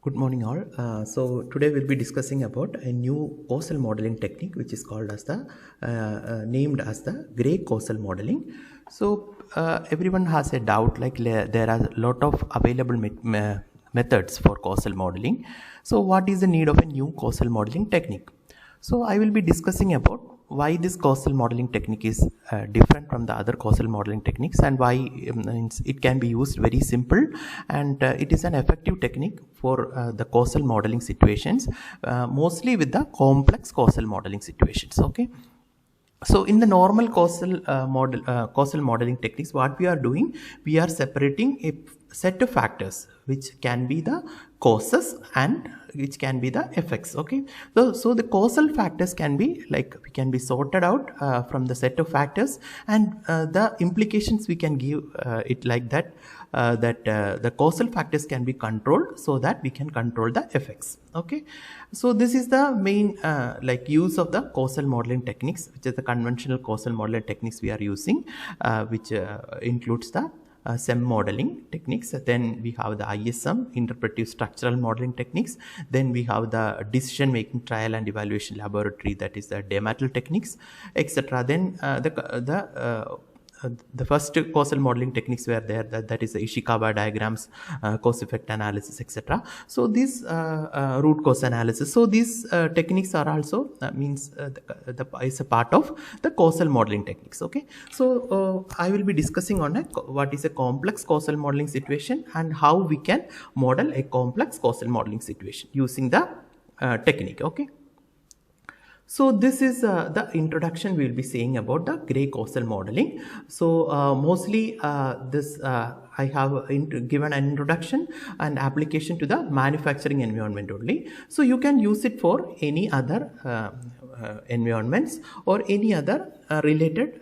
Good morning all. So today we'll be discussing about a new causal modeling technique which is called as the named as the Grey Causal Modeling. So everyone has a doubt like there are a lot of available methods for causal modeling. So what is the need of a new causal modeling technique? So I will be discussing about why this causal modeling technique is different from the other causal modeling techniques and why it can be used very simple and it is an effective technique for the causal modeling situations, mostly with the complex causal modeling situations. Okay. So in the normal causal modeling techniques, what we are doing, we are separating a set of factors which can be the causes and which can be the effects. Okay, so the causal factors can be can be sorted out from the set of factors, and the implications we can give it like that. The causal factors can be controlled so that we can control the effects. Okay, so this is the main use of the causal modeling techniques, which is the conventional causal modeling techniques we are using, which includes the SEM modeling techniques. Then we have the ISM, interpretive structural modeling techniques. Then we have the decision making trial and evaluation laboratory, that is the DEMATL techniques, etc. Then the first causal modeling techniques were there, that is the Ishikawa diagrams, cause effect analysis, etc. So these root cause analysis, so these techniques are also is a part of the causal modeling techniques. Okay, so I will be discussing on what is a complex causal modeling situation and how we can model a complex causal modeling situation using the technique. Okay. So this is the introduction we will be saying about the Grey causal modeling. So mostly I have given an introduction and application to the manufacturing environment only. So you can use it for any other environments or any other related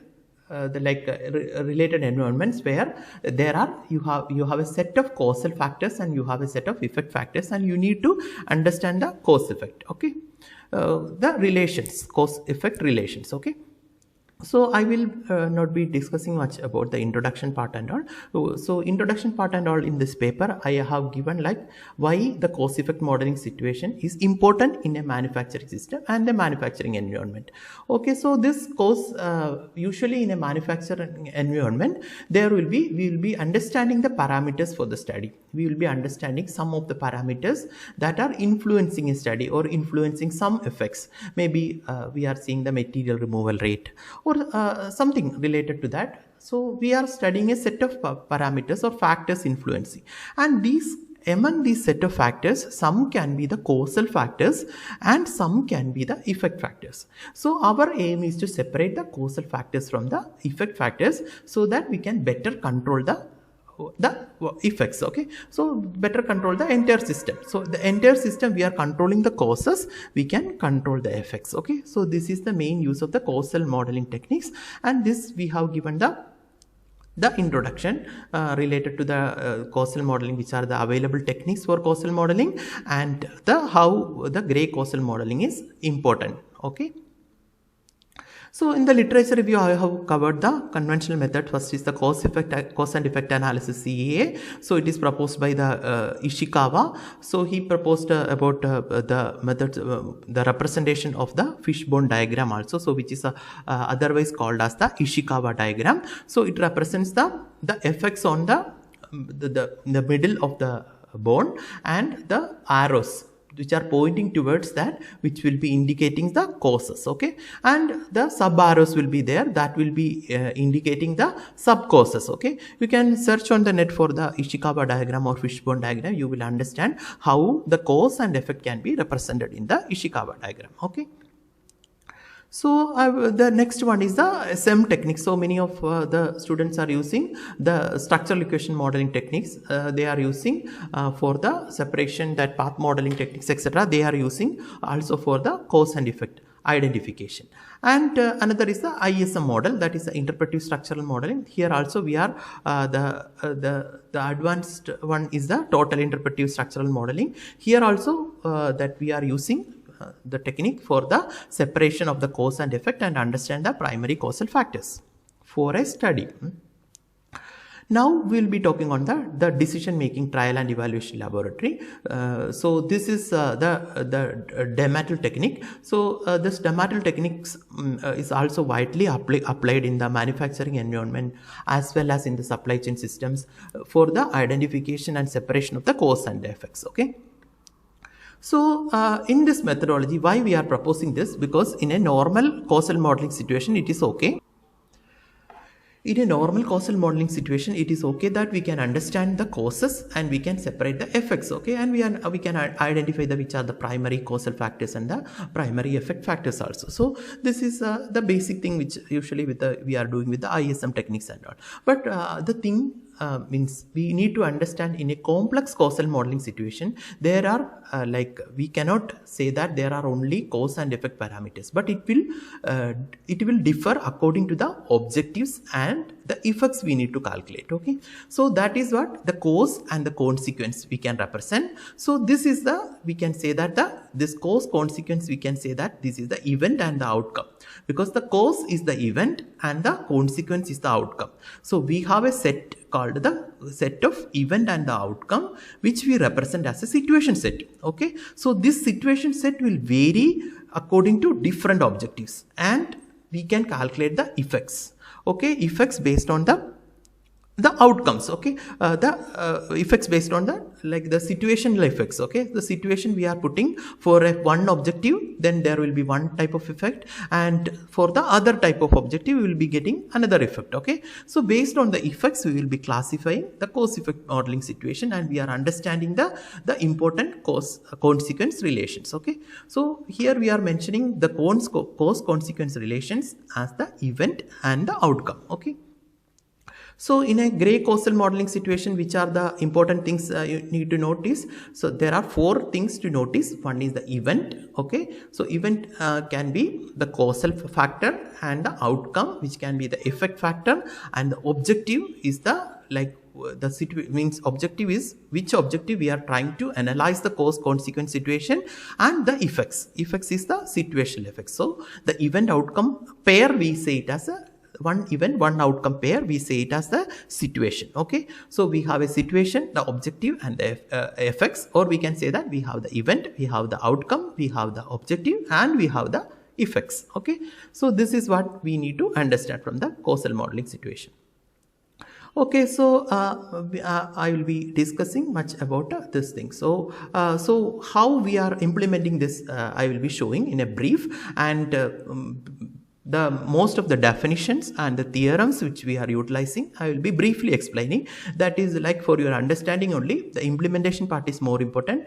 related environments where there are you have a set of causal factors and you have a set of effect factors, and you need to understand the cause effect. Okay. The relations, cause effect relations. Okay, so I will not be discussing much about the introduction part and all. So introduction part and all in this paper I have given why the cause effect modeling situation is important in a manufacturing system and a manufacturing environment. Okay, so this cause usually in a manufacturing environment we will be understanding the parameters for the study. We will be understanding some of the parameters that are influencing a study or influencing some effects. Maybe we are seeing the material removal rate or something related to that. So we are studying a set of parameters or factors influencing, and among these set of factors, some can be the causal factors and some can be the effect factors. So our aim is to separate the causal factors from the effect factors so that we can better control the effects. Okay, so better control the entire system. So the entire system we are controlling the causes, we can control the effects. Okay, so this is the main use of the causal modeling techniques, and this we have given the introduction related to the causal modeling, which are the available techniques for causal modeling, and how the Grey causal modeling is important. Okay. So in the literature review, I have covered the conventional method. First is the cause and effect analysis, CEA. So it is proposed by the Ishikawa. So he proposed about the methods, the representation of the fishbone diagram also. So which is otherwise called as the Ishikawa diagram. So it represents the effects on the middle of the bone and the arrows which are pointing towards that, which will be indicating the causes. Okay, and the sub arrows will be there, that will be indicating the sub causes. Okay, you can search on the net for the Ishikawa diagram or fishbone diagram. You will understand how the cause and effect can be represented in the Ishikawa diagram. Okay. So the next one is the SEM technique. So many of the students are using the structural equation modeling techniques. They are using for the separation, that path modeling techniques, etc. They are using also for the cause and effect identification. And another is the ISM model, that is the interpretive structural modeling. Here also we are the advanced one is the total interpretive structural modeling. Here also that we are using the technique for the separation of the cause and effect and understand the primary causal factors for a study. Now we will be talking on the decision making trial and evaluation laboratory. So this is the DEMATL technique. So this DEMATL techniques is also widely applied in the manufacturing environment as well as in the supply chain systems for the identification and separation of the cause and effects. Okay. So in this methodology, why we are proposing this? Because in a normal causal modeling situation, it is okay. In a normal causal modeling situation, it is okay that we can understand the causes and we can separate the effects, okay, and we can identify which are the primary causal factors and the primary effect factors also. So this is the basic thing which usually we are doing with the ISM techniques and all. But the thing means we need to understand in a complex causal modeling situation, there are we cannot say that there are only cause and effect parameters, but it will differ according to the objectives and the effects we need to calculate. Okay, so that is what the cause and the consequence we can represent. So this is we can say that this cause consequence, we can say that this is the event and the outcome, because the cause is the event and the consequence is the outcome. So we have a set called the set of event and the outcome, which we represent as a situation set. Okay, so this situation set will vary according to different objectives, and we can calculate the effects. Okay, effects based on the outcomes. Okay, the effects based on the situational effects. Okay, the situation we are putting for one objective, then there will be one type of effect, and for the other type of objective we will be getting another effect. Okay, so based on the effects we will be classifying the cause effect modeling situation, and we are understanding the important cause consequence relations. Okay, so here we are mentioning the cause consequence relations as the event and the outcome. Okay. So in a Grey causal modeling situation, which are the important things you need to notice? So there are 4 things to notice. One is the event. Okay, so event can be the causal factor, and the outcome, which can be the effect factor, and the objective is objective is which objective we are trying to analyze the cause consequence situation, and the effects is the situational effects. So the event outcome pair, we say it as a one event, one outcome pair, we say it as the situation. Okay, so we have a situation, the objective, and the effects, or we can say that we have the event, we have the outcome, we have the objective, and we have the effects. Okay, so this is what we need to understand from the causal modeling situation. Okay, so I will be discussing much about this thing. So how we are implementing this, I will be showing in a brief, and the most of the definitions and the theorems which we are utilizing, I will be briefly explaining. That is for your understanding only. The implementation part is more important.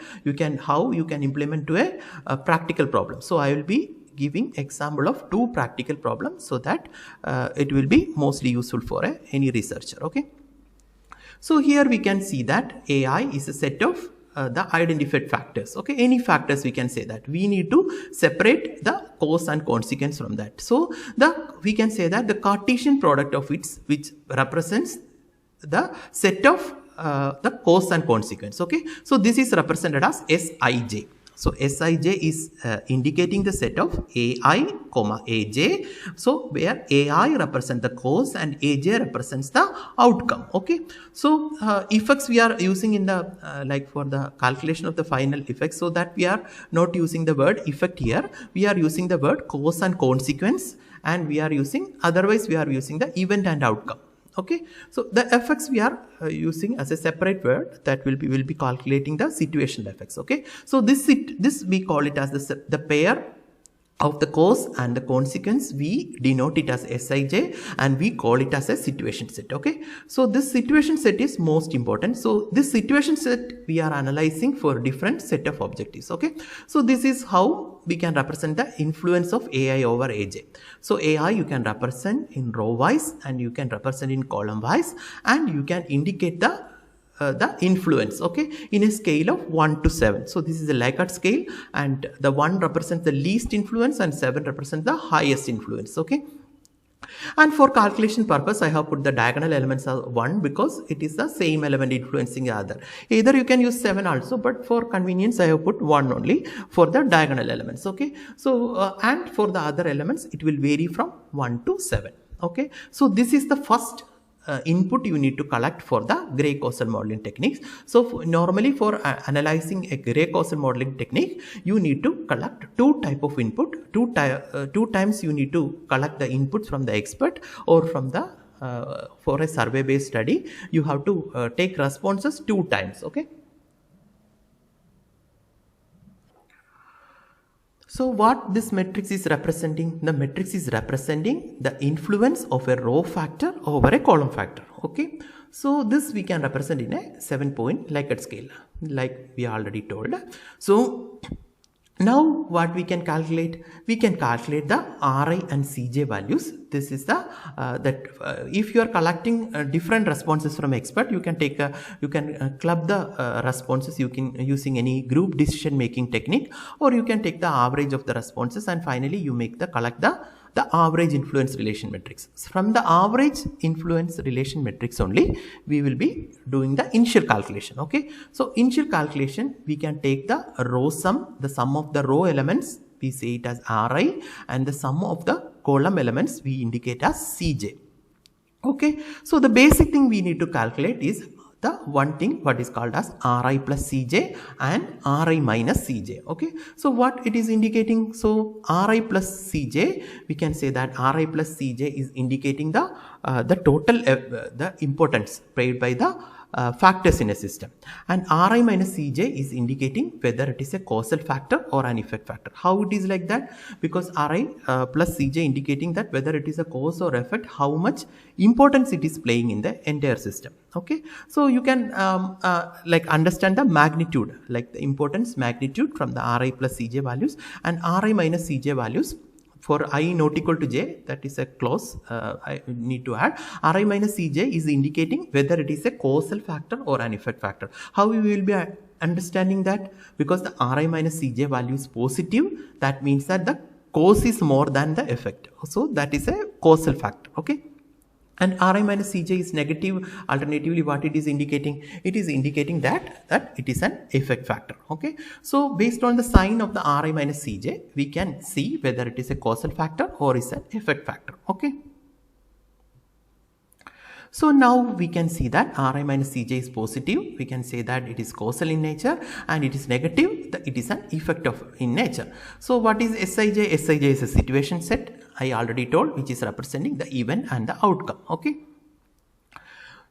How you can implement to a practical problem. So I will be giving example of 2 practical problems, so that it will be mostly useful for any researcher. Okay. So here we can see that AI is a set of the identified factors. Okay, any factors we can say that we need to separate the cause and consequence from that. So we can say that the Cartesian product of which represents the set of the cause and consequence. Okay, so this is represented as Sij. So Sij is indicating the set of AI, Aj. So where AI represents the cause and Aj represents the outcome. Okay. So effects we are using in the for the calculation of the final effects, so that we are not using the word effect here. We are using the word cause and consequence, and we are using the event and outcome. Okay, so the effects we are using as a separate word, that will be calculating the situational effects. Okay, so this we call it as the pair of the cause and the consequence. We denote it as Sij, and we call it as a situation set. Okay, so this situation set is most important. So this situation set we are analyzing for different set of objectives. Okay, so this is how we can represent the influence of AI over Aj. So AI you can represent in row wise, and you can represent in column wise, and you can indicate the influence, okay, in a scale of 1 to 7. So this is a Likert scale, and the 1 represents the least influence and 7 represents the highest influence. Okay, and for calculation purpose, I have put the diagonal elements as 1, because it is the same element influencing the other. Either you can use 7 also, but for convenience I have put 1 only for the diagonal elements. Okay, so and for the other elements it will vary from 1 to 7. Okay, so this is the first input you need to collect for the Grey Causal Modelling techniques. So normally for analyzing a Grey Causal Modelling technique, you need to collect two type of input. Two times you need to collect the inputs from the expert or from the for a survey based study. You have to take responses 2 times. Okay. So what this matrix is representing? The matrix is representing the influence of a row factor over a column factor. Okay. So this we can represent in a 7-point Likert scale, like we already told. So now what we can calculate? We can calculate the Ri and Cj values. This is the if you are collecting different responses from expert, you can take club the responses using any group decision making technique, or you can take the average of the responses and finally you collect the average influence relation matrix. From the average influence relation matrix only we will be doing the initial calculation. Okay. So initial calculation, we can take the row sum, the sum of the row elements, we say it as Ri, and the sum of the column elements we indicate as Cj. Okay. So the basic thing we need to calculate is the one thing what is called as Ri plus Cj and Ri minus Cj. Okay. So what it is indicating? So Ri plus Cj, we can say that Ri plus Cj is indicating the total the importance paid by the factors in a system, and Ri minus Cj is indicating whether it is a causal factor or an effect factor. How it is like that? Because Ri plus Cj indicating that whether it is a cause or effect, how much importance it is playing in the entire system. Okay. So you can like understand the magnitude, like the importance magnitude from the Ri plus Cj values, and Ri minus Cj values for I not equal to j, that is a clause I need to add. Ri minus Cj is indicating whether it is a causal factor or an effect factor. How we will be understanding that? Because the Ri minus Cj value is positive, that means that the cause is more than the effect. So that is a causal factor. Okay. And Ri minus Cj is negative. Alternatively, what it is indicating? It is indicating that it is an effect factor. Okay. So based on the sign of the Ri minus Cj, we can see whether it is a causal factor or is an effect factor. Okay. So now we can see that Ri minus Cj is positive. We can say that it is causal in nature, and it is negative, that it is an effect of in nature. So what is Sij? Sij is a situation set, I already told, which is representing the event and the outcome. Okay.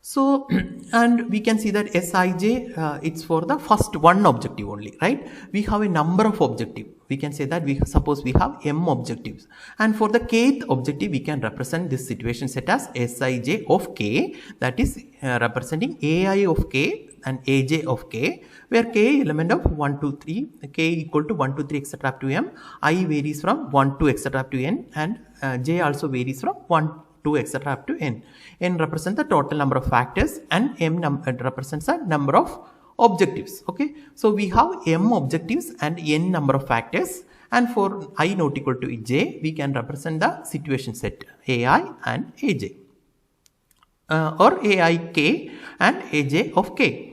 So and we can see that Sij it's for the first one objective only, right? We have a number of objectives. We can say that suppose we have m objectives, and for the kth objective we can represent this situation set as Sij of k, that is representing Ai of k and Aj of k, where k element of 1 to 3, k equal to 1 to 3 etc. up to m, I varies from 1 to etc. up to n, and j also varies from 1 to etc. up to n. N represents the total number of factors, and m represents the number of objectives. Okay. So we have m objectives and n number of factors, and for I not equal to j, we can represent the situation set Ai and Aj, or Aik and Aj of k.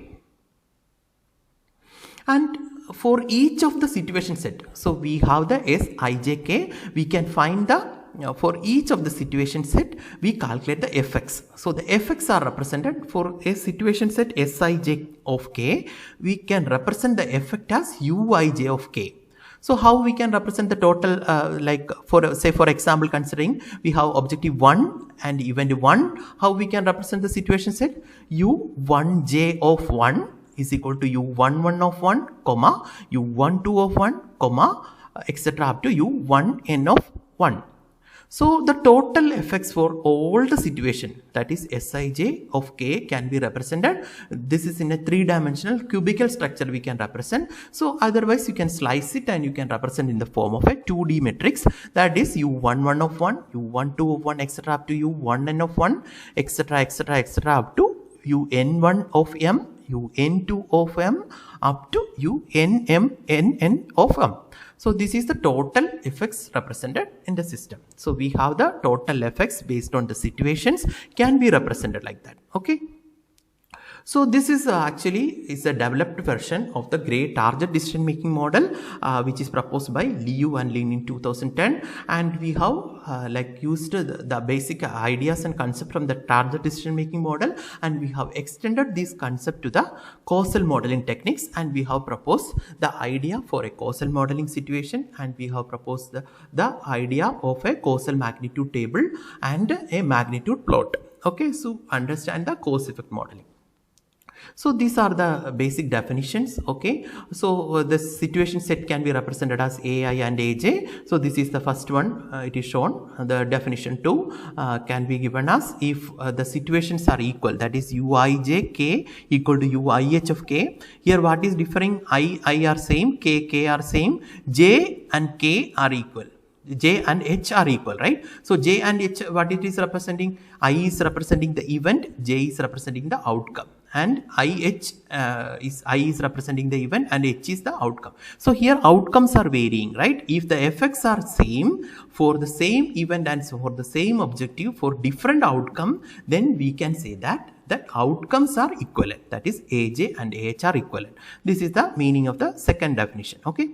And for each of the situation set, so we have the Sijk, we can find the for each of the situation set we calculate the fx. So the fx are represented for a situation set Sij of k, we can represent the effect as Uij of k. So how we can represent the total, like for say for example considering we have objective 1 and event 1, how we can represent the situation set? U1j of 1 is equal to U11 of 1, comma U12 of 1, comma etc. up to U1n of 1. So the total effects for all the situation, that is Sij of k, can be represented. This is in a 3-dimensional cubical structure we can represent. So otherwise you can slice it and you can represent in the form of a 2D matrix, that is U11 of 1, U12 of 1 etc. up to U1n of 1 etc. etc. etc. up to Un1 of m, Un2 of m up to Unmnn of m. So this is the total effects represented in the system. So we have the total effects based on the situations can be represented like that. Okay. So this is actually is a developed version of the Grey target decision making model, which is proposed by Liu and Lin in 2010, and we have like used the basic ideas and concept from the target decision making model, and we have extended this concept to the causal modeling techniques, and we have proposed the idea for a causal modeling situation, and we have proposed the idea of a causal magnitude table and a magnitude plot. Okay, so understand the cause effect modeling. So these are the basic definitions. Okay, so the situation set can be represented as AI and AJ. So this is the first one, it is shown. The definition 2 can be given as if the situations are equal, that is Uij k equal to Uih of k. Here what is differing? I are same, k are same, J and k are equal. J and H are equal, right? So J and H, what it is representing? I is representing the event, J is representing the outcome, and I is representing the event and H is the outcome. So here outcomes are varying, right? If the effects are same for the same event and for the same objective for different outcome, then we can say that outcomes are equivalent, that is AJ and AH are equivalent. This is the meaning of the second definition. Okay.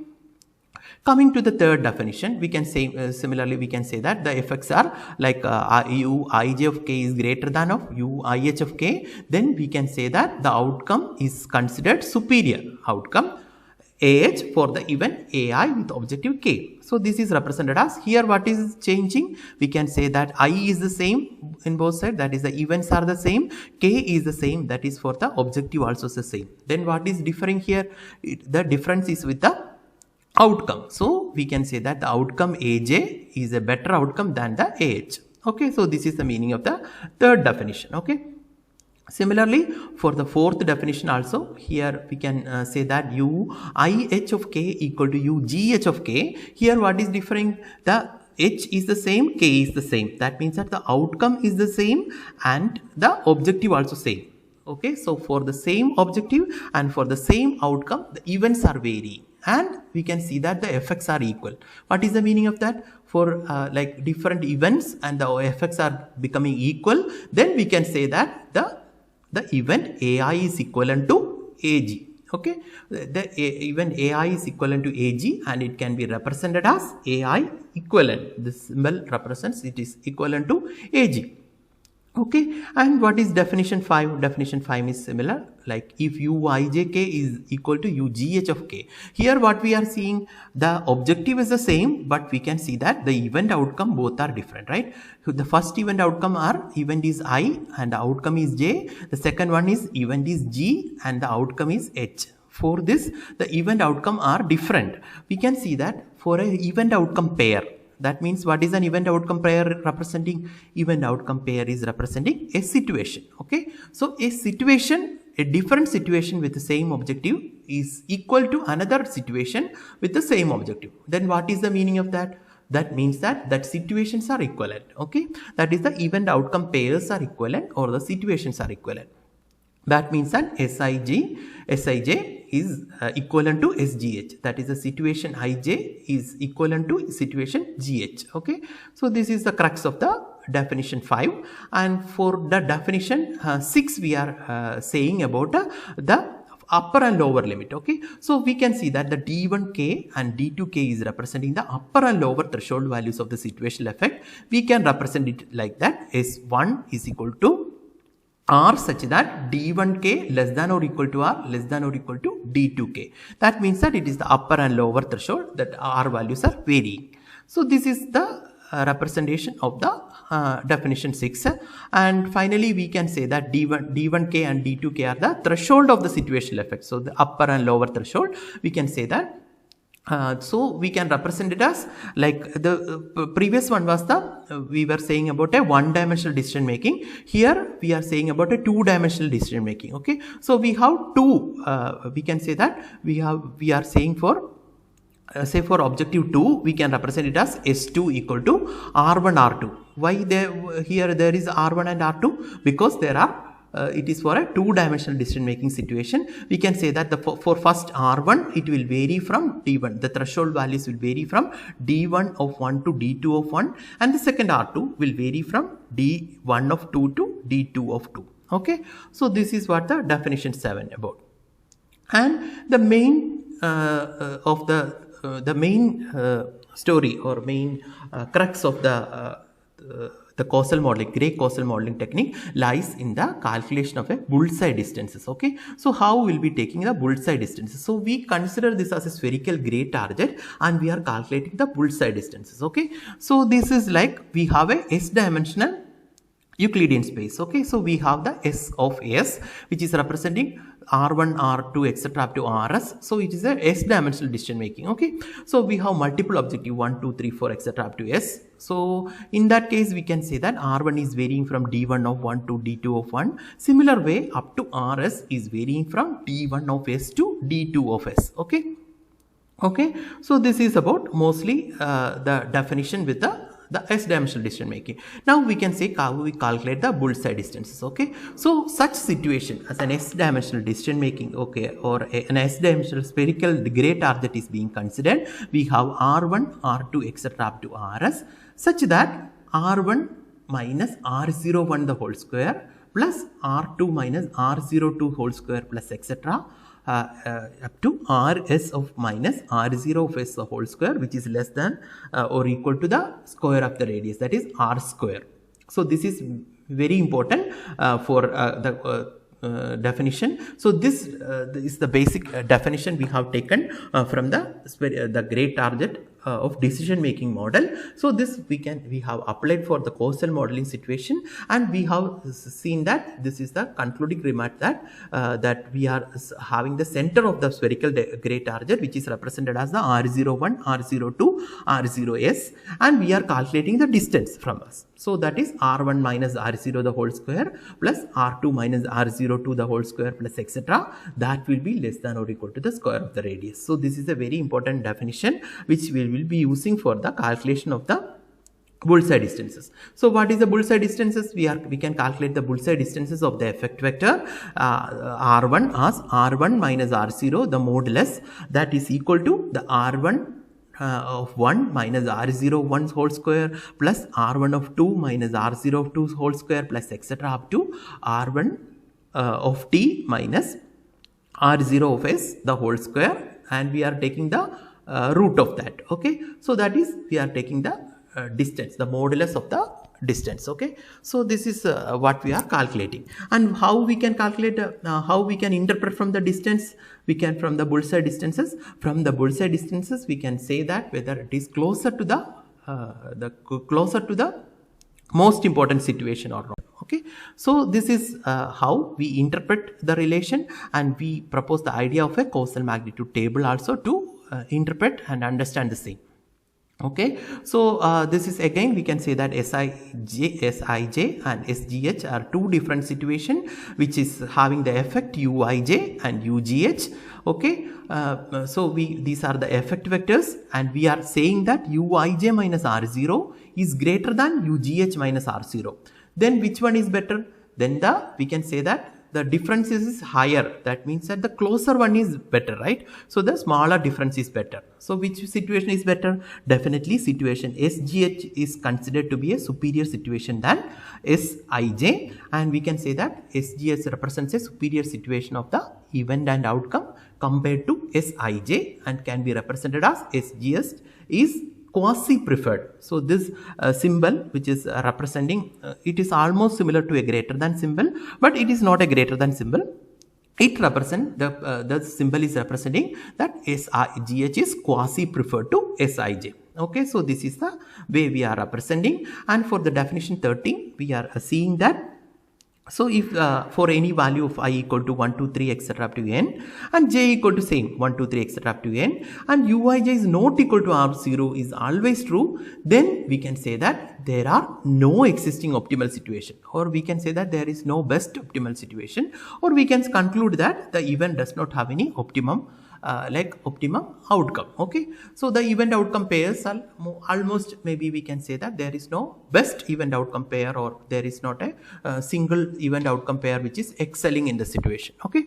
Coming to the third definition, we can say similarly we can say that the effects are like Uij of k is greater than of Uih of k, then we can say that the outcome is considered superior outcome AH for the event AI with objective k. So this is represented as, here what is changing? We can say that I is the same in both sides, that is the events are the same, k is the same, that is for the objective also the same. Then what is differing here? The difference is with the outcome. So we can say that the outcome AJ is a better outcome than the AH. Okay, so this is the meaning of the third definition. Okay. Similarly, for the fourth definition also, here we can say that Uih of k equal to Ugh of k. Here what is differing? The H is the same, k is the same. That means that the outcome is the same and the objective also same. Okay, so for the same objective and for the same outcome, the events are varying, and we can see that the effects are equal. What is the meaning of that? For like different events and the effects are becoming equal, then we can say that the event AI is equivalent to AG. Okay, the event AI is equivalent to AG, and it can be represented as AI equivalent. This symbol represents it is equivalent to AG. Okay, and what is definition 5? Definition 5 is similar, like if Uijk is equal to Ugh of k. Here what we are seeing, the objective is the same, but we can see that the event outcome both are different, right? So the first event outcome event is I and the outcome is J. The second one is event is G and the outcome is H. For this, the event outcome are different. We can see that for an event outcome pair, that means what is an event outcome pair representing? Event outcome pair is representing a situation. Okay, so a situation, a different situation with the same objective is equal to another situation with the same objective. Then what is the meaning of that? That means that situations are equivalent. Okay, that is the event outcome pairs are equivalent or the situations are equivalent. That means that Sij is equivalent to SGH. That is the situation Ij is equivalent to situation GH. Okay, so this is the crux of the definition 5, and for the definition 6 we are saying about the upper and lower limit. Okay, so we can see that the D1k and D2k is representing the upper and lower threshold values of the situational effect. We can represent it like that: S1 is equal to R such that D1k less than or equal to R less than or equal to D2k. That means that it is the upper and lower threshold, that R values are varying. So this is the representation of the definition 6, and finally we can say that D1k and D2k are the threshold of the situational effect. So the upper and lower threshold, we can say that. So we can represent it as like the previous one was we were saying about a one-dimensional decision making. Here we are saying about a two-dimensional decision making. Okay, so we have two. We can say that we are saying for say for objective 2, we can represent it as S2 equal to R1 R2. Why here there is R1 and R2? Because there are it is for a two-dimensional decision-making situation. We can say that for first R1, it will vary from D1. The threshold values will vary from D1 of 1 to D2 of 1, and the second R2 will vary from D1 of 2 to D2 of 2. Okay, so this is what the definition 7 about. And the main story or main crux of the causal modeling, Grey causal modeling technique lies in the calculation of a bullseye distances. Okay, so how we'll be taking the bullseye distances? So we consider this as a spherical gray target and we are calculating the bullseye distances. Okay, so this is like we have a s-dimensional Euclidean space. Okay, so we have the S of S, which is representing R1, R2, etc. up to Rs. So it is a S-dimensional decision making. Okay, so we have multiple objective 1, 2, 3, 4, etc. up to S. So in that case, we can say that R1 is varying from D1 of 1 to D2 of 1. Similar way, up to Rs is varying from D1 of S to D2 of S. Okay. Okay, so this is about mostly the definition with the S-dimensional decision making. Now we can say how we calculate the bullseye distances. Okay, so such situation as an S-dimensional decision making, okay, or an S-dimensional spherical gray target is being considered. We have R1, R2, etc. up to Rs, such that R1 minus R01 the whole square plus R2 minus R02 whole square plus etc. Up to Rs of minus R0 of S the whole square, which is less than or equal to the square of the radius, that is R square. So this is very important for the definition. So this is the basic definition we have taken from the gray target of decision making model. So this we have applied for the causal modeling situation, and we have seen that this is the concluding remark that that we are having the center of the spherical gray target, which is represented as the R01, R02, R0s, and we are calculating the distance from us. So that is R1 minus R0 the whole square plus R2 minus R02 the whole square plus etc. That will be less than or equal to the square of the radius. So this is a very important definition which we will be using for the calculation of the bullseye distances. So what is the bullseye distances? We can calculate the bullseye distances of the effect vector R1 as R1 minus R0 the modulus, that is equal to the R1 of 1 minus R0 1 whole square plus R1 of 2 minus R0 of 2 whole square plus etc. up to R1 of t minus R0 of s the whole square, and we are taking the root of that. Okay, so that is we are taking the distance, the modulus of the distance. Okay, so this is what we are calculating. And how we can calculate, how we can interpret from the distance? We can from the bullseye distances. From the bullseye distances, we can say that whether it is closer to the most important situation or not. Okay, so this is how we interpret the relation, and we propose the idea of a causal magnitude table also to interpret and understand the same. Okay, so this is again we can say that Sij and Sgh are two different situations which is having the effect Uij and Ugh. Okay, so these are the effect vectors, and we are saying that Uij minus R0 is greater than Ugh minus R0. Then which one is better? Then we can say that the difference is higher. That means that the closer one is better, right? So the smaller difference is better. So which situation is better? Definitely situation Sgh is considered to be a superior situation than Sij, and we can say that Sgh represents a superior situation of the event and outcome compared to Sij, and can be represented as Sgh is quasi-preferred. So this symbol which is representing, it is almost similar to a greater than symbol, but it is not a greater than symbol. It represents, the symbol is representing that Sgh is quasi-preferred to Sij. Okay, so this is the way we are representing. And for the definition 13, we are seeing that, so if for any value of I equal to 1, 2, 3, etc. up to n, and j equal to same 1, 2, 3, etc. up to n, and Uij is not equal to R0 is always true, then we can say that there are no existing optimal situation, or we can say that there is no best optimal situation, or we can conclude that the event does not have any optimum optimum outcome. Okay, so the event outcome pairs are almost, maybe we can say that there is no best event outcome pair, or there is not a single event outcome pair which is excelling in the situation. Okay,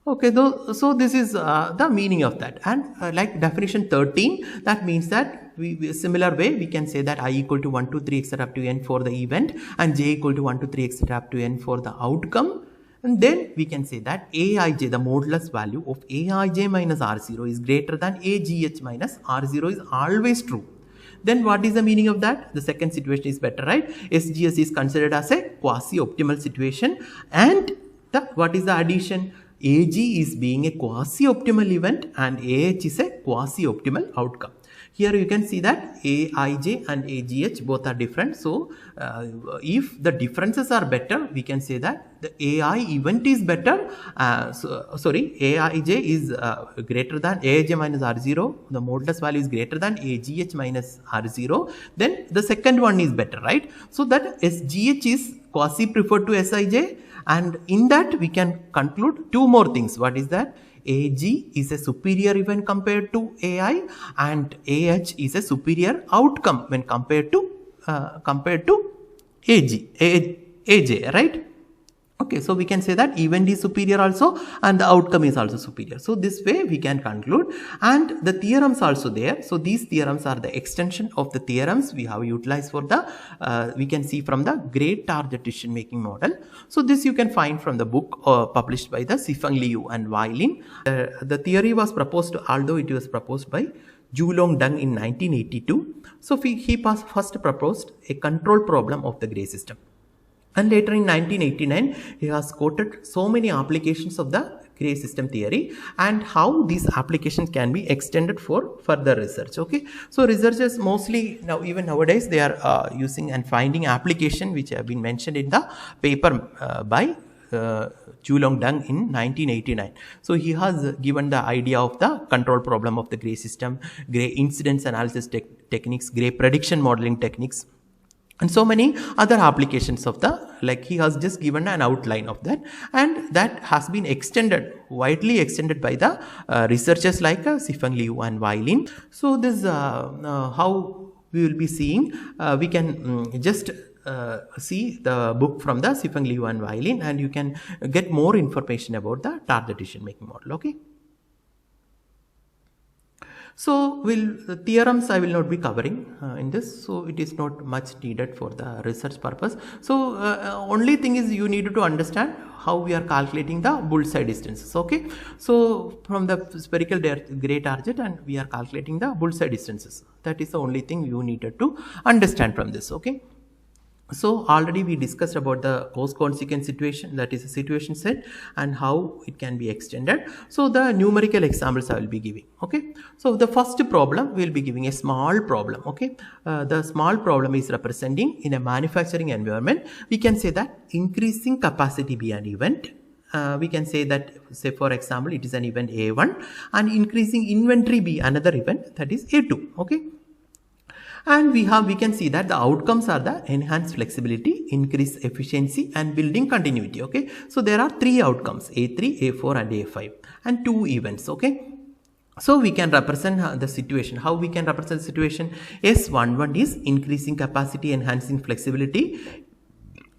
Okay, so this is the meaning of that. And like definition 13, that means that similar way we can say that I equal to 1 to 3 etc. up to n for the event and j equal to 1 to 3 etc. up to n for the outcome. And then we can say that aij, the modulus value of aij minus r0 is greater than agh minus r0 is always true. Then what is the meaning of that? The second situation is better, right? SGS is considered as a quasi-optimal situation, and what is the addition? AG is being a quasi-optimal event and AH is a quasi-optimal outcome. Here you can see that AIJ and AGH both are different. So if the differences are better, we can say that the AI event is better. AIJ is greater than AIJ minus R0. The modulus value is greater than AGH minus R0. Then the second one is better, right? So that SGH is quasi preferred to SIJ. And in that we can conclude two more things. What is that? AG is a superior event compared to AI and AH is a superior outcome when compared to AJ, right? Okay, so we can say that event is superior also and the outcome is also superior. So this way we can conclude, and the theorems also there. So these theorems are the extension of the theorems we have utilized for the, we can see from the Grey target decision making model. So this you can find from the book published by the Sifeng Liu and Wai Lin. The theory was proposed, although it was proposed by Zhulong Deng in 1982. So he first proposed a control problem of the Grey system. And later in 1989, he has quoted so many applications of the Grey system theory and how these applications can be extended for further research. Okay, so researchers mostly now, even nowadays, they are using and finding application which have been mentioned in the paper by Zhulong Deng in 1989. So he has given the idea of the control problem of the Grey system, Grey incidence analysis techniques, Grey prediction modeling techniques, and so many other applications of the, like he has just given an outline of that, and that has been extended, widely extended by the researchers like Sifeng Liu and Wai Lin. So this how we will be seeing, we can just see the book from the Sifeng Liu and Wai Lin, and you can get more information about the target decision making model. Okay. So the theorems I will not be covering in this, so it is not much needed for the research purpose. So only thing is you need to understand how we are calculating the bullseye distances. Okay, so from the spherical Grey target and we are calculating the bullseye distances. That is the only thing you needed to understand from this. Okay. So already we discussed about the cause-consequence situation, that is a situation set, and how it can be extended. So the numerical examples I will be giving. Okay. So the first problem we will be giving a small problem. Okay. The small problem is representing in a manufacturing environment. We can say that increasing capacity be an event. We can say that, say for example, it is an event A1, and increasing inventory be another event, that is A2. Okay. And we can see that the outcomes are the enhanced flexibility, increased efficiency and building continuity. Okay. So there are three outcomes, A3, A4 and A5, and two events. Okay. So we can represent the situation. How we can represent the situation? S11 is increasing capacity, enhancing flexibility.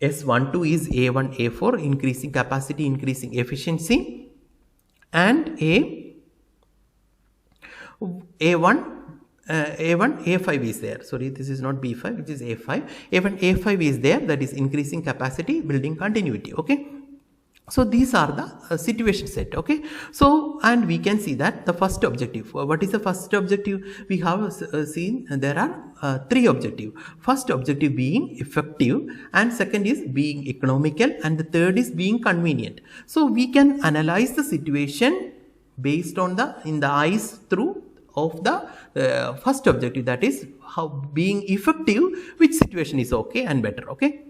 S12 is A1, A4, increasing capacity, increasing efficiency. And A1, A5 is there. Sorry, this is not B5, which is A5. A1, A5 is there, that is increasing capacity, building continuity. Okay. So these are the situation set. Okay. So, and we can see that the first objective. What is the first objective? We have seen there are three objectives. First objective being effective, and second is being economical, and the third is being convenient. So we can analyze the situation based on in the eyes through of the first objective, that is how being effective, which situation is okay and better. Okay.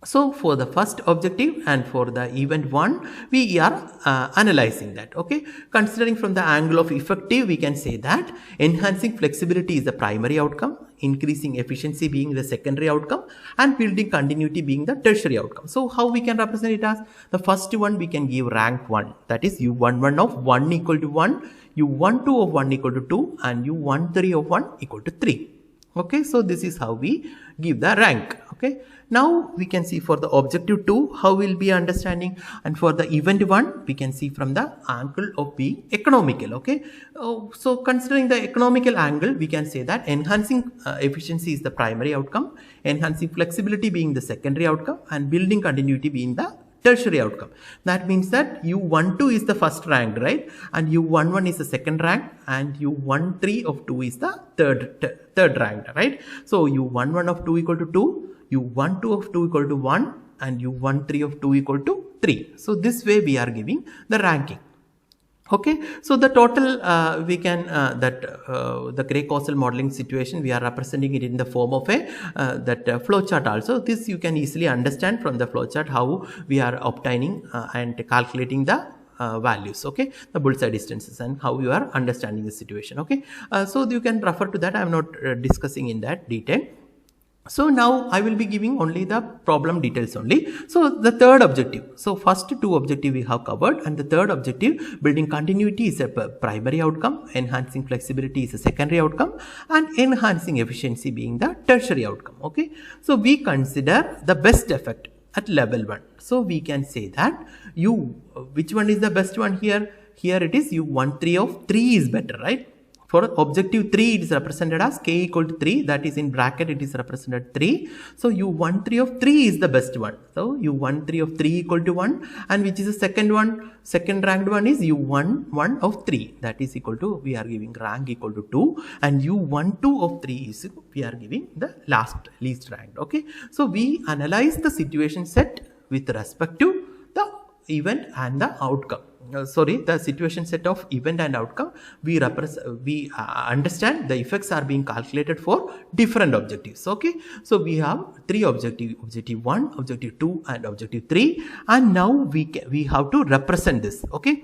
So for the first objective and for the event 1, we are analyzing that. Okay. Considering from the angle of effective, we can say that enhancing flexibility is the primary outcome, increasing efficiency being the secondary outcome, and building continuity being the tertiary outcome. So how we can represent it as? The first one we can give rank 1, that is U11 of 1 equal to 1, U12 of 1 equal to 2, and U13 of 1 equal to 3. Okay, so this is how we give the rank. Okay, now we can see for the objective 2 how we'll be understanding, and for the event 1 we can see from the angle of being economical. Okay, so considering the economical angle, we can say that enhancing efficiency is the primary outcome, enhancing flexibility being the secondary outcome, and building continuity being the tertiary outcome. That means that U12 is the first rank, right? And U11 is the second rank, and U13 of 2 is the third rank, right? So U11 of 2 equal to 2, U12 of 2 equal to 1, and U13 of 2 equal to 3. So this way we are giving the ranking. Okay, so the total we can the Grey Causal modeling situation, we are representing it in the form of a flowchart also. This you can easily understand from the flowchart how we are obtaining and calculating the values, okay, the bullseye distances, and how you are understanding the situation. Okay, so you can refer to that. I am not discussing in that detail. So now I will be giving only the problem details only. So the third objective. So first two objective we have covered, and the third objective, building continuity, is a primary outcome, enhancing flexibility is a secondary outcome, and enhancing efficiency being the tertiary outcome. Okay, so we consider the best effect at level 1. So we can say that which one is the best one here? Here it is U13 of 3 is better, right? For objective 3, it is represented as k equal to 3, that is in bracket it is represented 3. So U13 of 3 is the best one. So U13 of 3 equal to 1, and which is the second one? Second ranked one is U11 of 3, that is equal to, we are giving rank equal to 2, and U12 of 3 is, we are giving the least ranked. Okay, so we analyze the situation set with respect to the event and the outcome. The situation set of event and outcome, we understand the effects are being calculated for different objectives. Okay, so we have three objectives: objective 1, objective 2, and objective 3, and now we have to represent this. Okay,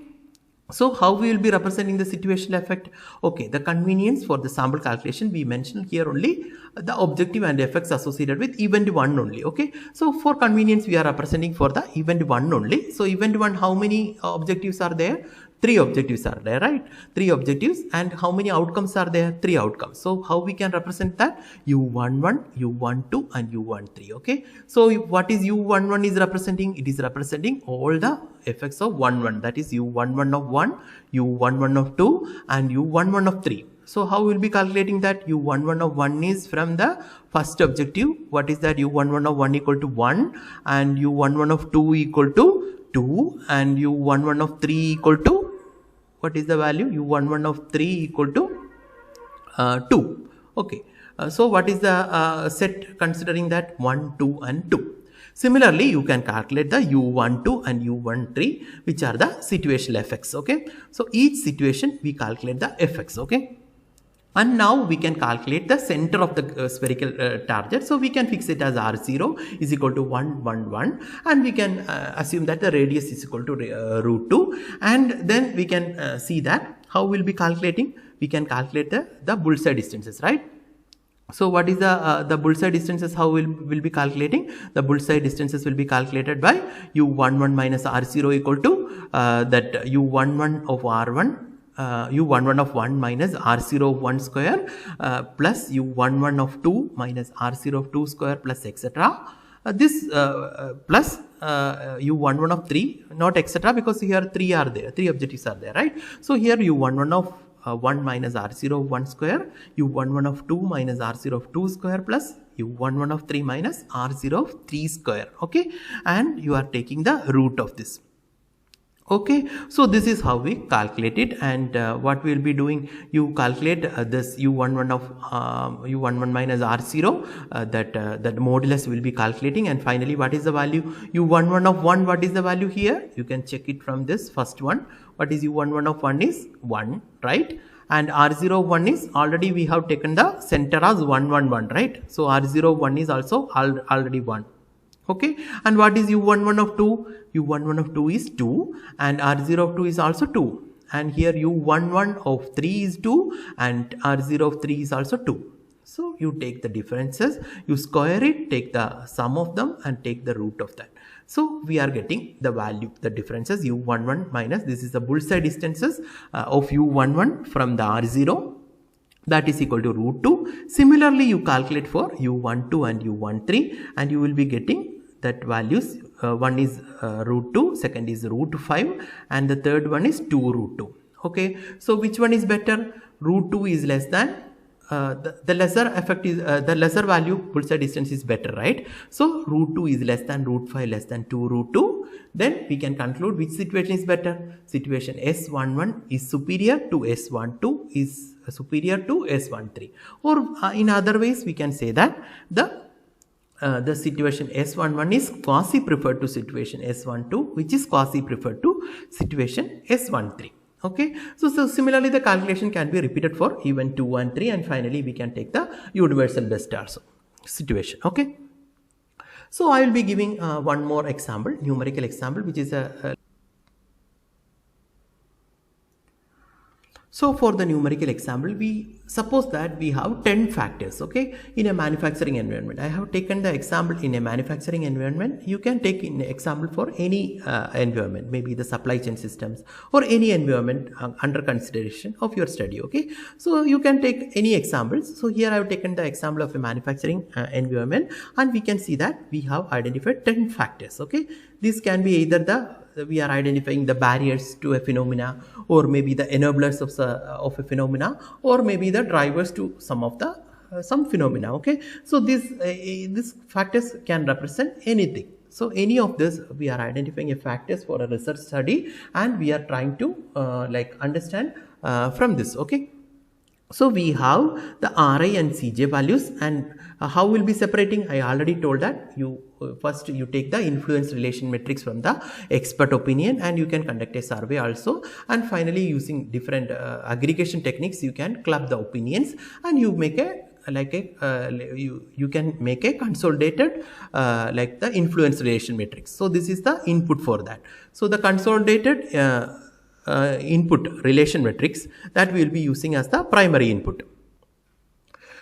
so how we will be representing the situational effect? Okay, the convenience for the sample calculation, we mentioned here only the objective and effects associated with event 1 only. Okay, so for convenience we are representing for the event 1 only. So event 1, how many objectives are there? 3 objectives are there, right? 3 objectives. And how many outcomes are there? 3 outcomes. So how we can represent that? U11, U12, and U13. Okay, so what is U11 is representing? It is representing all the effects of 1, that is U11 of 1, U11 of 2, and U11 of 3. So how we will be calculating that? U11 of 1 is from the first objective. What is that? U11 of 1 equal to 1, and U11 of 2 equal to 2, and U11 of 3 equal to, what is the value? U11 of 3 equal to 2. Okay, so what is the set considering that? 1, 2, and 2. Similarly, you can calculate the U12 and U13, which are the situational effects. Okay, so each situation we calculate the effects. Okay, and now we can calculate the center of the spherical target. So we can fix it as R0 is equal to 1, 1, 1, and we can assume that the radius is equal to root 2, and then we can see that how we'll be calculating. We can calculate the bullseye distances, right? So what is the bullseye distances? How we'll be calculating? The bullseye distances will be calculated by U11 minus R0 equal to that U11 of R1. U11 of 1 minus R0 of 1 square plus U11 of 2 minus R0 of 2 square plus etc. This plus U11 of 3, not etc, because here 3 are there, 3 objectives are there, right? So here U11 of 1 minus R0 of 1 square, U11 of 2 minus R0 of 2 square plus U11 of 3 minus R0 of 3 square. Okay, and you are taking the root of this. Okay, so this is how we calculate it, and what we will be doing, you calculate this U11 of U11 minus R0, that modulus will be calculating, and finally what is the value? U11 of 1, what is the value here? You can check it from this first one. What is U11 of 1 is 1, right? And R0 of 1 is, already we have taken the center as 1, 1, 1, right? So R0 of 1 is also already 1. Okay, and what is U11 of 2? U11 of 2 is 2, and R0 of 2 is also 2, and here U11 of 3 is 2, and R0 of 3 is also 2. So you take the differences, you square it, take the sum of them, and take the root of that. So we are getting the value, the differences U11 minus, this is the bullseye distances of U11 from the R0, that is equal to root 2. Similarly, you calculate for u12 and u13 and you will be getting that values. One is root 2, second is root 5 and the third one is 2 root 2. Okay, so which one is better? Root 2 is less than the lesser effect is the lesser value bullseye distance is better, right? So root 2 is less than root 5 less than 2 root 2. Then we can conclude which situation is better. Situation S11 is superior to S12 is superior to S13, or in other ways we can say that the situation S11 is quasi preferred to situation S12, which is quasi preferred to situation S13. Okay, so similarly the calculation can be repeated for even 2 and 3, and finally we can take the universal best also situation. Okay, so I will be giving one more example, numerical example, which is so for the numerical example, we suppose that we have 10 factors, okay, in a manufacturing environment. I have taken the example in a manufacturing environment. You can take an example for any environment, maybe the supply chain systems or any environment under consideration of your study, okay. So you can take any examples. So here I have taken the example of a manufacturing environment, and we can see that we have identified 10 factors, okay. This can be either we are identifying the barriers to a phenomena, or maybe the enablers of a phenomena, or maybe the drivers to some of the some phenomena, okay. So these factors can represent anything. So any of this, we are identifying a factors for a research study, and we are trying to like understand from this, okay. So we have the Ri and Cj values, and how we'll be separating, I already told that first you take the influence relation matrix from the expert opinion, and you can conduct a survey also, and finally using different aggregation techniques you can club the opinions, and you make a you can make a consolidated like the influence relation matrix. So this is the input for that. So the consolidated input relation matrix that we will be using as the primary input.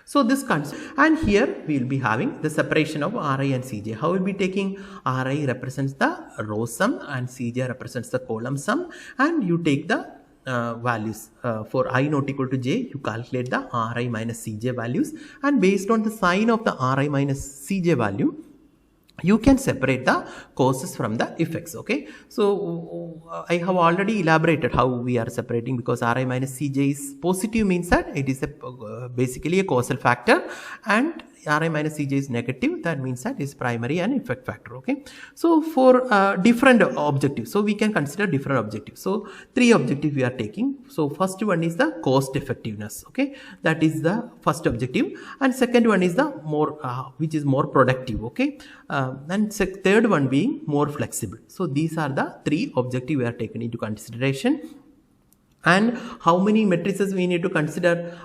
So this and here we will be having the separation of Ri and Cj. How we will be taking Ri represents the row sum and Cj represents the column sum, and you take the values for I not equal to j, you calculate the Ri minus Cj values, and based on the sign of the Ri minus Cj value, you can separate the causes from the effects, okay. So I have already elaborated how we are separating, because Ri minus Cj is positive, means that it is a basically a causal factor, and Ri minus Cj is negative, that means that is primary and effect factor, okay. So for different objectives, so we can consider different objectives. So 3 objectives we are taking. So first one is the cost effectiveness, okay, that is the first objective, and second one is the more which is more productive, okay, and third one being more flexible. So these are the 3 objectives we are taken into consideration. And how many matrices we need to consider,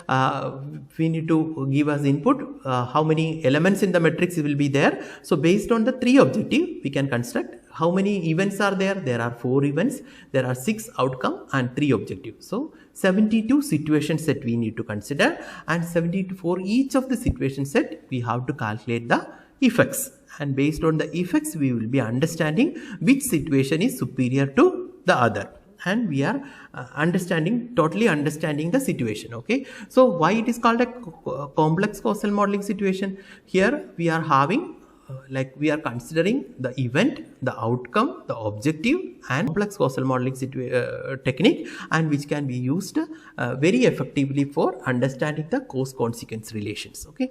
we need to give as input, how many elements in the matrix will be there. So based on the 3 objectives, we can construct how many events are there. There are 4 events, there are 6 outcome and 3 objectives. So 72 situation set we need to consider, and 72 for each of the situation set we have to calculate the effects, and based on the effects we will be understanding which situation is superior to the other, and we are totally understanding the situation, okay. So why it is called a complex causal modeling situation? Here we are having like we are considering the event, the outcome, the objective, and complex causal modeling technique, and which can be used very effectively for understanding the cause consequence relations, okay.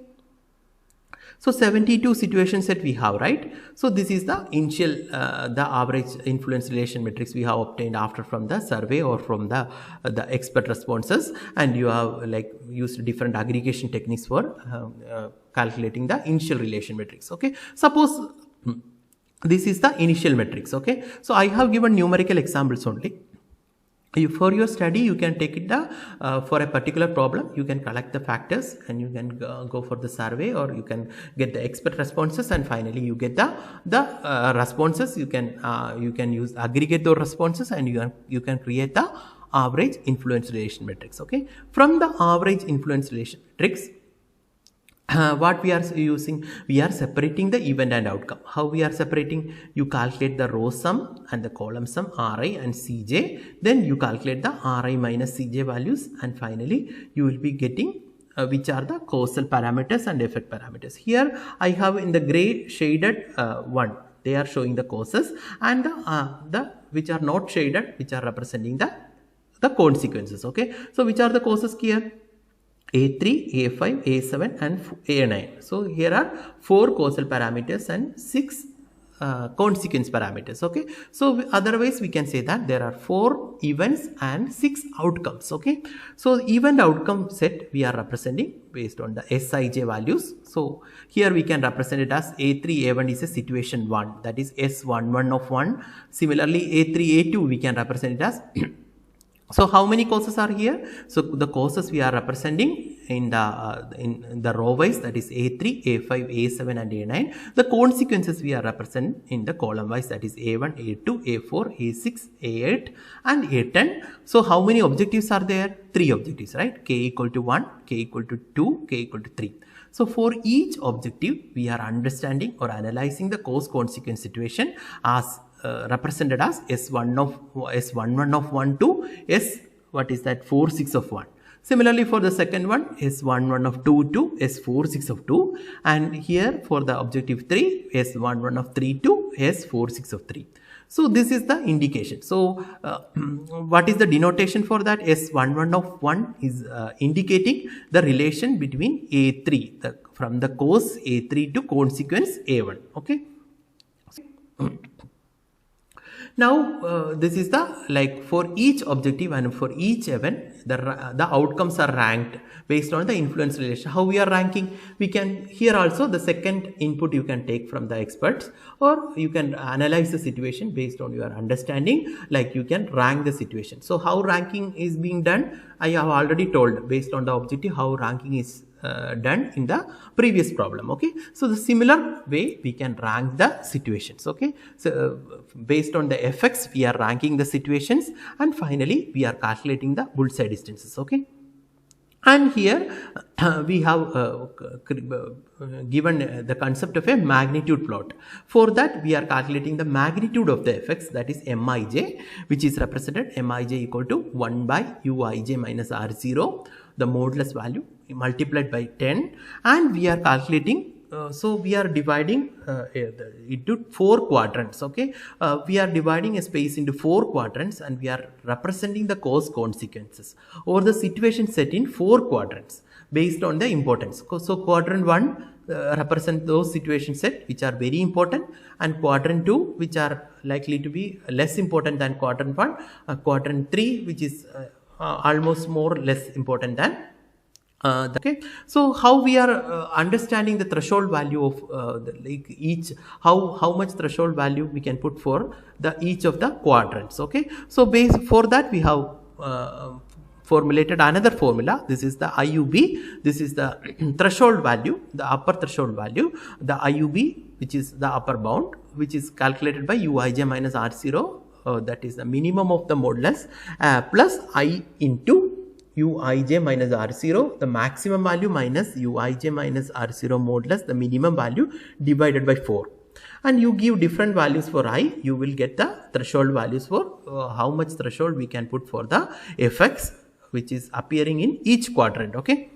So 72 situations that we have, right? So this is the initial, the average influence relation matrix we have obtained after from the survey or from the expert responses, and you have like used different aggregation techniques for calculating the initial relation matrix, okay. Suppose this is the initial matrix, okay. So I have given numerical examples only. For your study, you can take it for a particular problem, you can collect the factors and you can go for the survey, or you can get the expert responses, and finally you get the responses. You can use aggregate those responses, and you can create the average influence relation matrix, okay. From the average influence relation matrix, what we are using, we are separating the event and outcome. How we are separating? You calculate the row sum and the column sum, Ri and Cj, then you calculate the Ri minus Cj values, and finally you will be getting which are the causal parameters and effect parameters. Here I have in the gray shaded one, they are showing the causes, and the which are not shaded, which are representing the consequences. Okay, so which are the causes here? A3, A5, A7 and A9. So here are 4 causal parameters and 6 consequence parameters. Okay, so otherwise we can say that there are 4 events and 6 outcomes. Okay, so event outcome set we are representing based on the Sij values. So here we can represent it as A3, A1 is a situation 1, that is S11 of 1. Similarly A3, A2 we can represent it as so how many causes are here? So the causes we are representing in the row wise, that is A3, A5, A7 and A9. The consequences we are representing in the column wise, that is A1, A2, A4, A6, A8 and A10. So how many objectives are there? 3 objectives, right? K equal to 1, K equal to 2, K equal to 3. So for each objective we are understanding or analyzing the cause consequence situation as represented as S11 of 1 to S, what is that, 46 of 1. Similarly for the second one, S11 of 2 to S46 of 2, and here for the objective 3, S11 of 3 to S46 of 3. So this is the indication. So what is the denotation for that? S11 of 1 is indicating the relation between A3, from the cause A3 to consequence A1. Okay. Now this is the, like, for each objective and for each event the outcomes are ranked based on the influence relation. How we are ranking? We can here also the second input you can take from the experts, or you can analyze the situation based on your understanding, like you can rank the situation. So how ranking is being done, I have already told based on the objective how ranking is done in the previous problem. Okay, so the similar way we can rank the situations. Okay, so based on the effects we are ranking the situations, and finally we are calculating the bullseye distances. Okay, and here we have given the concept of a magnitude plot. For that we are calculating the magnitude of the effects, that is Mij, which is represented Mij equal to 1 by Uij minus R0, the modulus value multiplied by 10, and we are calculating so we are dividing into 4 quadrants. Okay, we are dividing a space into 4 quadrants and we are representing the cause consequences or the situation set in 4 quadrants based on the importance. So quadrant 1 represent those situation set which are very important, and quadrant 2 which are likely to be less important than quadrant 1, quadrant 3 which is almost more or less important than okay. So how we are understanding the threshold value of like each, how much threshold value we can put for the each of the quadrants. Okay, so for that we have formulated another formula. This is the IUB, this is the threshold value, the upper threshold value, the IUB which is the upper bound, which is calculated by Uij minus R0, that is the minimum of the modulus, plus I into Uij minus R0, the maximum value, minus Uij minus R0 modulus, the minimum value, divided by 4. And you give different values for I, you will get the threshold values for how much threshold we can put for the effects which is appearing in each quadrant. Okay,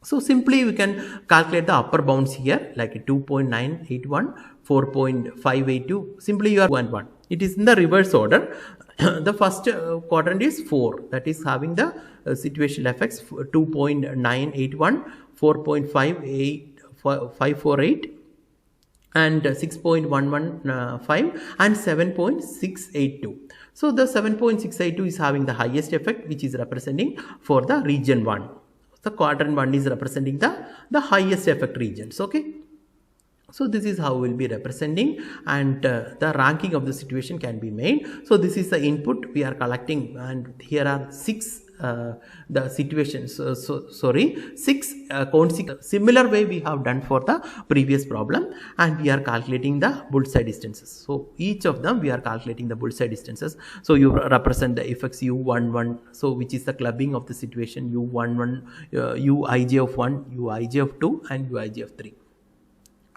so simply we can calculate the upper bounds here, like 2.981, 4.582, simply you are 1. It is in the reverse order. The first quadrant is 4, that is having the situational effects 2.981, 4.548 and 6.115 and 7.682. So the 7.682 is having the highest effect, which is representing for the region 1. The quadrant 1 is representing the highest effect regions. Okay, so this is how we will be representing, and the ranking of the situation can be made. So this is the input we are collecting, and here are 6 the situations, 6 consequences. Similar way we have done for the previous problem, and we are calculating the bullseye distances. So each of them we are calculating the bullseye distances. So you represent the effects U11, so which is the clubbing of the situation, U11, Uij of 1, Uij of 2 and Uij of 3.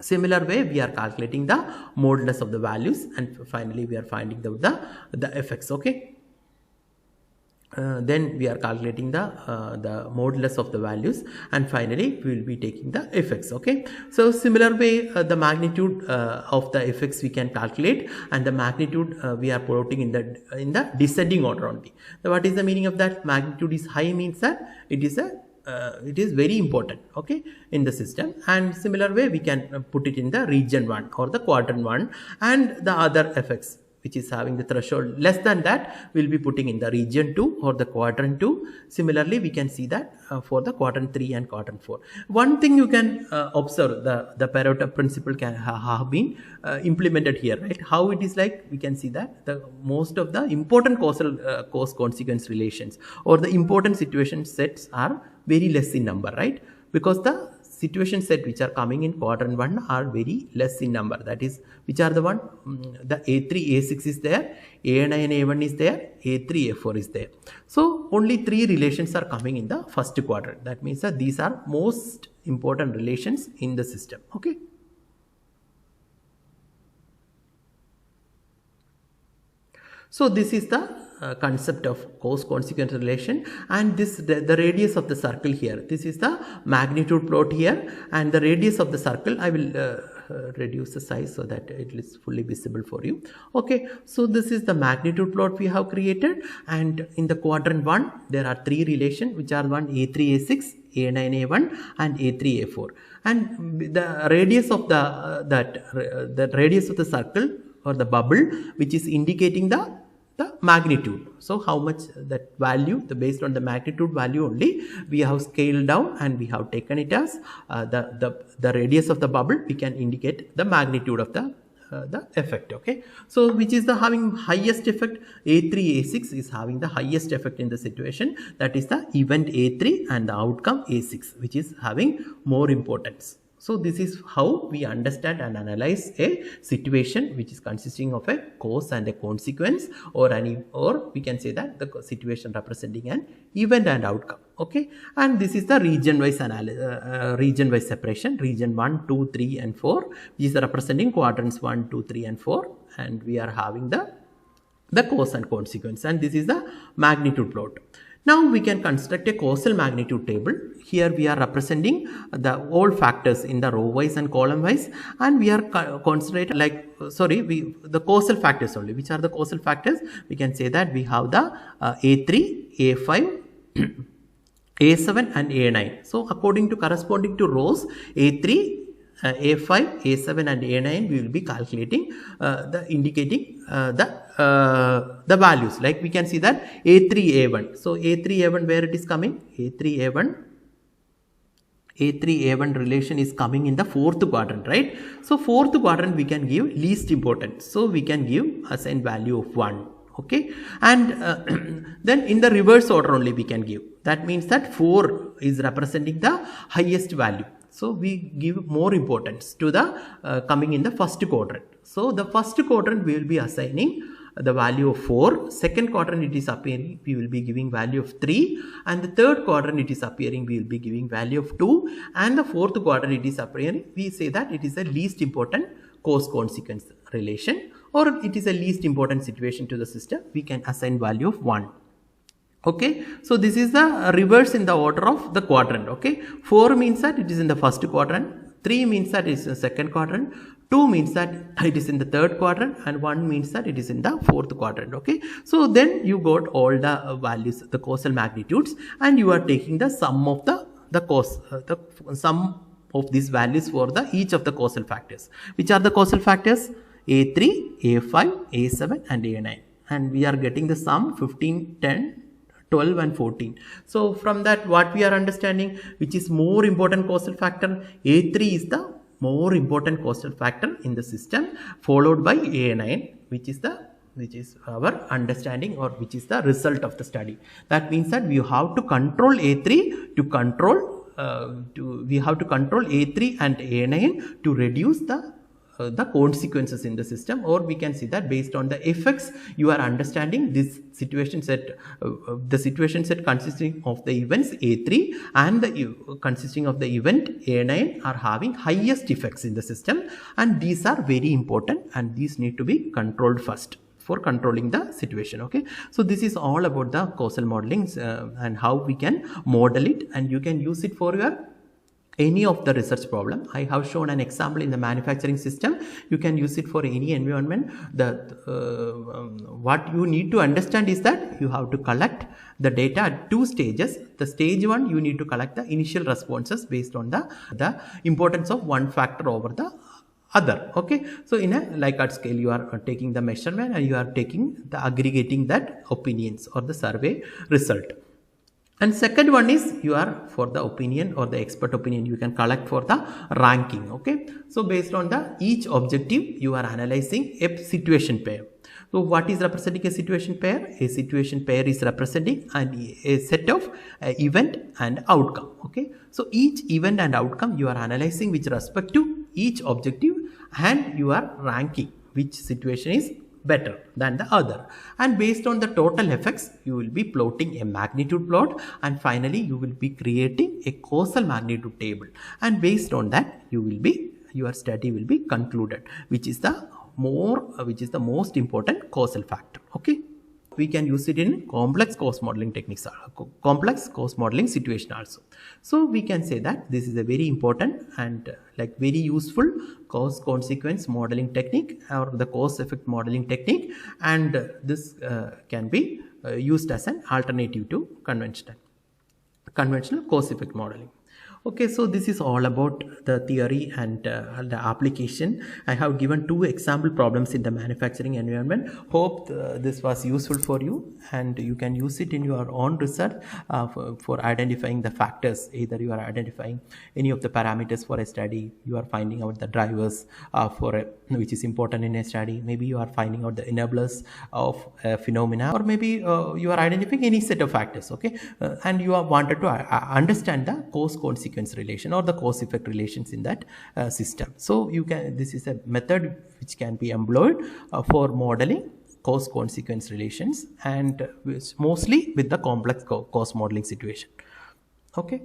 Similar way we are calculating the modulus of the values, and finally we are finding the effects. Okay, then we are calculating the modulus of the values, and finally we will be taking the effects. Okay, so similar way the magnitude of the effects we can calculate, and the magnitude we are plotting in the descending order only. So what is the meaning of that? Magnitude is high means that it is very important, okay, in the system. And similar way we can put it in the region 1 or the quadrant 1, and the other effects which is having the threshold less than that we will be putting in the region 2 or the quadrant 2. Similarly we can see that for the quadrant 3 and quadrant 4. One thing you can observe, the Pareto principle can have been implemented here, right? How it is like, we can see that the most of the important causal cause consequence relations or the important situation sets are very less in number, right? Because the situation set which are coming in quadrant 1 are very less in number. That is, which are the one, the A3, A6 is there, A9, A1 is there, A3, A4 is there. So only 3 relations are coming in the first quadrant. That means that these are most important relations in the system. Okay. So this is the concept of cause consequence relation, and this the radius of the circle here, this is the magnitude plot here, and the radius of the circle, I will reduce the size so that it is fully visible for you. Okay, so this is the magnitude plot we have created, and in the quadrant 1 there are 3 relations which are one A3, A6, A9, A1 and A3, A4, and the radius of the radius of the circle or the bubble which is indicating the magnitude. So how much that value, based on the magnitude value only we have scaled down, and we have taken it as the radius of the bubble, we can indicate the magnitude of the effect. Okay, so which is the having highest effect? A3, A6 is having the highest effect in the situation, that is the event A3 and the outcome A6, which is having more importance. So this is how we understand and analyze a situation which is consisting of a cause and a consequence, or we can say that the situation representing an event and outcome. Okay, and this is the region wise region wise separation, region 1, 2, 3 and 4, which is representing quadrants 1, 2, 3 and 4, and we are having the cause and consequence, and this is the magnitude plot. Now we can construct a causal magnitude table. Here we are representing all factors in the row wise and column wise, and we are concentrating the causal factors only. Which are the causal factors? We can say that we have the A3, A5, A7 and A9. So according to corresponding to rows A3, A5, A7 and A9, we will be calculating indicating the values. Like we can see that A3, A1. So A3, A1, where it is coming? A3, A1 relation is coming in the 4th quadrant, right? So 4th quadrant we can give least importance. So we can give assign value of 1. Okay, and then in the reverse order only we can give. That means that 4 is representing the highest value. So we give more importance to the coming in the first quadrant. So the first quadrant we will be assigning the value of 4, second quadrant it is appearing, we will be giving value of 3, and the third quadrant it is appearing, we will be giving value of 2, and the fourth quadrant it is appearing, we say that it is a least important cause consequence relation, or it is a least important situation to the system, we can assign value of 1. Okay, so this is the reverse in the order of the quadrant. Okay, 4 means that it is in the first quadrant, 3 means that it is in the second quadrant, 2 means that it is in the third quadrant, and 1 means that it is in the fourth quadrant. Okay, so then you got all the values, the causal magnitudes, and you are taking the sum of the cause, the sum of these values for each of the causal factors. Which are the causal factors? A3, A5, A7 and A9, and we are getting the sum 15, 10, 12 and 14. So from that what we are understanding, which is more important causal factor? A3 is the more important causal factor in the system, followed by A9, which is our understanding, or which is the result of the study. That means that we have to control A3 to control we have to control A3 and A9 to reduce the consequences in the system, or we can see that based on the effects you are understanding this situation set, the situation set consisting of the events A3 and consisting of the event A9 are having highest effects in the system, and these are very important and these need to be controlled first. for controlling the situation. Okay, so this is all about the causal modeling and how we can model it, and you can use it for your any of the research problem. I have shown an example in the manufacturing system. You can use it for any environment. What you need to understand is that you have to collect the data at two stages. The stage one, you need to collect the initial responses based on the importance of one factor over the other. Okay, so in a Likert scale, you are taking the measurement and you are taking the aggregating that opinions or the survey result. And second one is you are for the opinion or the expert opinion, you can collect for the ranking. Okay, so based on the each objective, you are analyzing a situation pair. So what is representing a situation pair? A situation pair is representing a set of event and outcome. Okay, so each event and outcome you are analyzing with respect to each objective, and you are ranking which situation is better than the other, and based on the total effects you will be plotting a magnitude plot, and finally you will be creating a causal magnitude table, and based on that your study will be concluded, which is the most important causal factor. Okay, we can use it in complex cause modeling techniques, complex cause modeling situation also. So we can say that this is a very important and very useful cause consequence modeling technique, or the cause effect modeling technique, and this can be used as an alternative to conventional cause effect modeling. Okay, so this is all about the theory and the application. I have given 2 example problems in the manufacturing environment. Hope this was useful for you, and you can use it in your own research for identifying the factors. Either you are identifying any of the parameters for a study, you are finding out the drivers which is important in a study. Maybe you are finding out the enablers of phenomena, or maybe you are identifying any set of factors. Okay, and you are wanted to understand the cause consequence relation or the cause effect relations in that system. So this is a method which can be employed for modeling cause consequence relations, and mostly with the complex cause modeling situation. Okay.